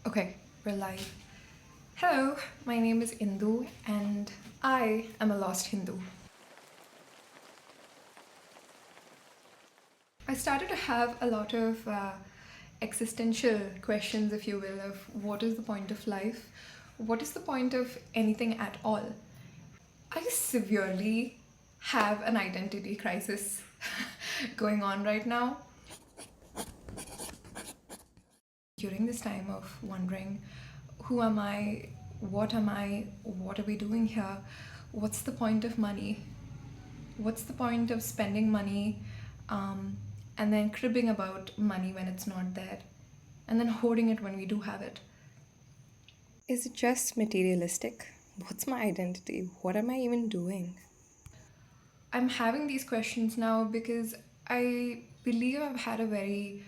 Okay, we're live. Hello, my name is Indu and I am a lost Hindu. I started to have a lot of existential questions, if you will, of what is the point of life? What is the point of anything at all? I severely have an identity crisis going on right now. During this time of wondering, who am I? What am I? What are we doing here? What's the point of money? What's the point of spending money um, and then cribbing about money when it's not there and then hoarding it when we do have it? Is it just materialistic? What's my identity? What am I even doing? I'm having these questions now because I believe I've had a very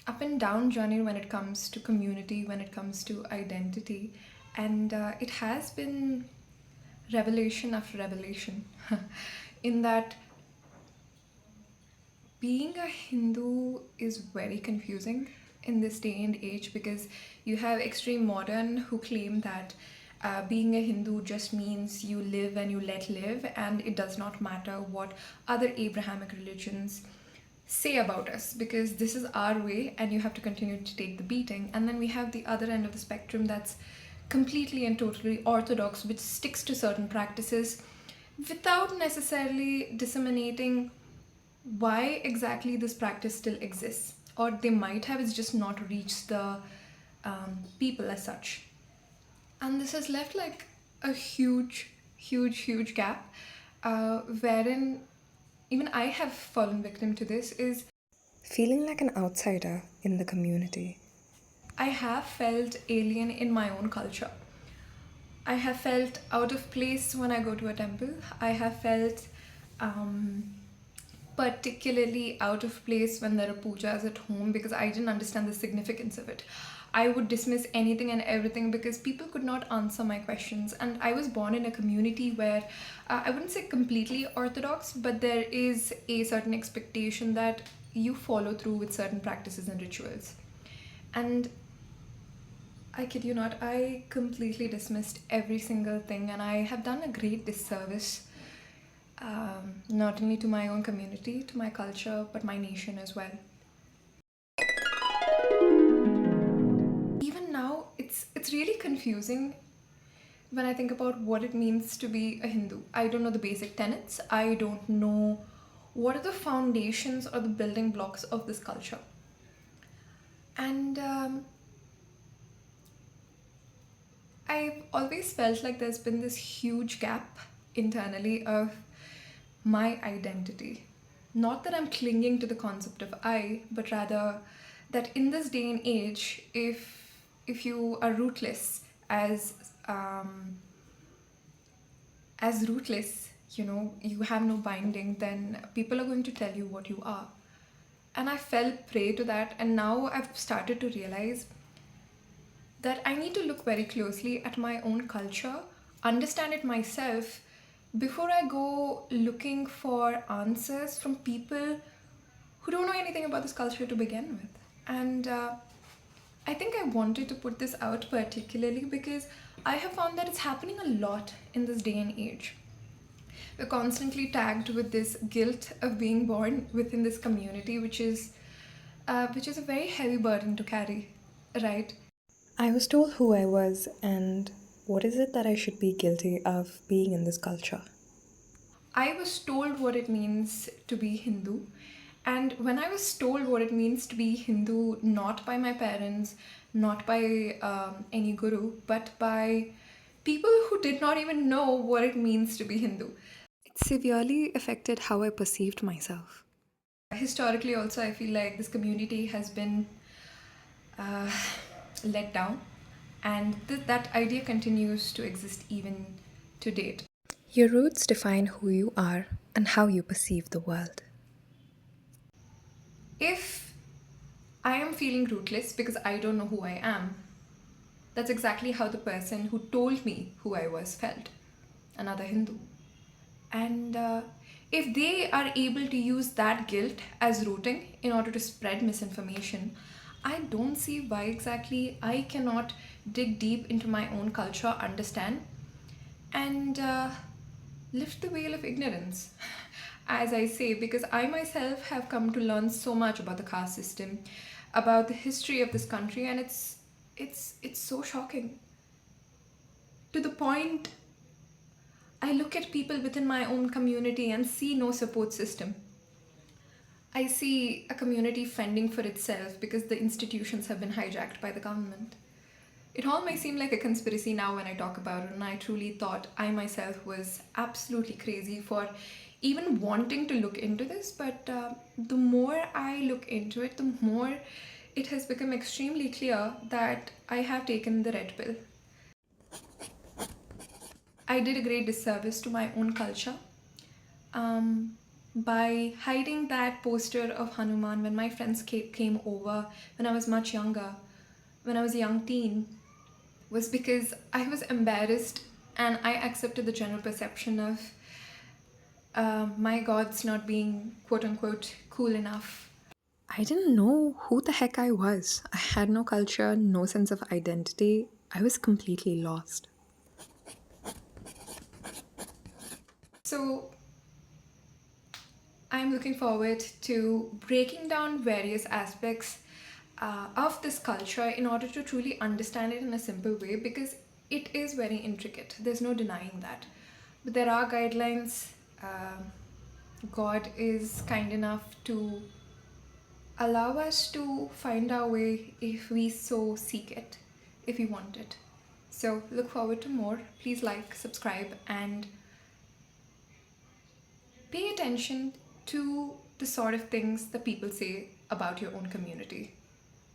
up and down journey when it comes to community, when it comes to identity, and it has been revelation after revelation in that being a Hindu is very confusing in this day and age because you have extreme modern who claim that being a Hindu just means you live and you let live, and it does not matter what other Abrahamic religions say about us because this is our way and you have to continue to take the beating. And then we have the other end of the spectrum that's completely and totally orthodox, which sticks to certain practices without necessarily disseminating why exactly this practice still exists, or they might have, it's just not reached the people as such. And this has left like a huge gap wherein even I have fallen victim to this is feeling like an outsider in the community. I have felt alien in my own culture. I have felt out of place when I go to a temple. I have felt um, particularly out of place when there are pujas at home because I didn't understand the significance of it. I would dismiss anything and everything because people could not answer my questions. And I was born in a community where I wouldn't say completely orthodox, but there is a certain expectation that you follow through with certain practices and rituals. And I kid you not, I completely dismissed every single thing, and I have done a great disservice, not only to my own community, to my culture, but my nation as well. Even now, it's really confusing when I think about what it means to be a Hindu. I don't know the basic tenets. I don't know what are the foundations or the building blocks of this culture. And I've always felt like there's been this huge gap internally of my identity. Not that I'm clinging to the concept of I, but rather that in this day and age, if you are rootless um, as rootless, you have no binding, then people are going to tell you what you are. And I fell prey to that, and now I've started to realize that I need to look very closely at my own culture, understand it myself, before I go looking for answers from people who don't know anything about this culture to begin with. And I think I wanted to put this out particularly because I have found that it's happening a lot in this day and age. We're constantly tagged with this guilt of being born within this community, which is a very heavy burden to carry, right? I was told who I was and what is it that I should be guilty of being in this culture. I was told what it means to be Hindu. And when I was told what it means to be Hindu, not by my parents, not by any guru, but by people who did not even know what it means to be Hindu, it severely affected how I perceived myself. Historically, also, I feel like this community has been uh, let down, and that idea continues to exist even to date. Your roots define who you are and how you perceive the world. If I am feeling rootless because I don't know who I am, that's exactly how the person who told me who I was felt, another Hindu. And if they are able to use that guilt as rooting in order to spread misinformation, I don't see why exactly I cannot dig deep into my own culture, understand, and lift the veil of ignorance, as I say, because I myself have come to learn so much about the caste system, about the history of this country, and it's so shocking to the point I look at people within my own community and see no support system. I see a community fending for itself because the institutions have been hijacked by the government. It all may seem like a conspiracy now when I talk about it, and I truly thought I myself was absolutely crazy for even wanting to look into this. But the more I look into it, the more it has become extremely clear that I have taken the red pill. I did a great disservice to my own culture by hiding that poster of Hanuman when my friends came over when I was much younger, when I was a young teen, was because I was embarrassed and I accepted the general perception of my gods not being quote unquote cool enough. I didn't know who the heck I was. I had no culture, no sense of identity. I was completely lost. So, I'm looking forward to breaking down various aspects of this culture in order to truly understand it in a simple way because it is very intricate. There's no denying that. But there are guidelines. God is kind enough to allow us to find our way if we so seek it, if we want it. So, look forward to more. Please like, subscribe, and pay attention to the sort of things that people say about your own community.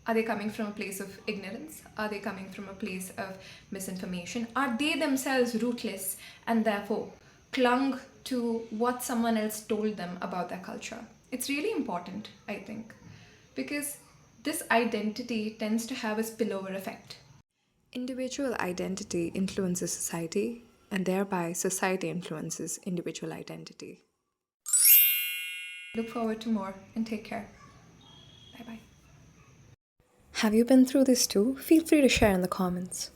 Are they coming from a place of ignorance? Are they coming from a place of misinformation? Are they themselves rootless and therefore clung to what someone else told them about their culture? It's really important, I think, because this identity tends to have a spillover effect. Individual identity influences society, and thereby society influences individual identity. Look forward to more and take care. Bye bye. Have you been through this too? Feel free to share in the comments.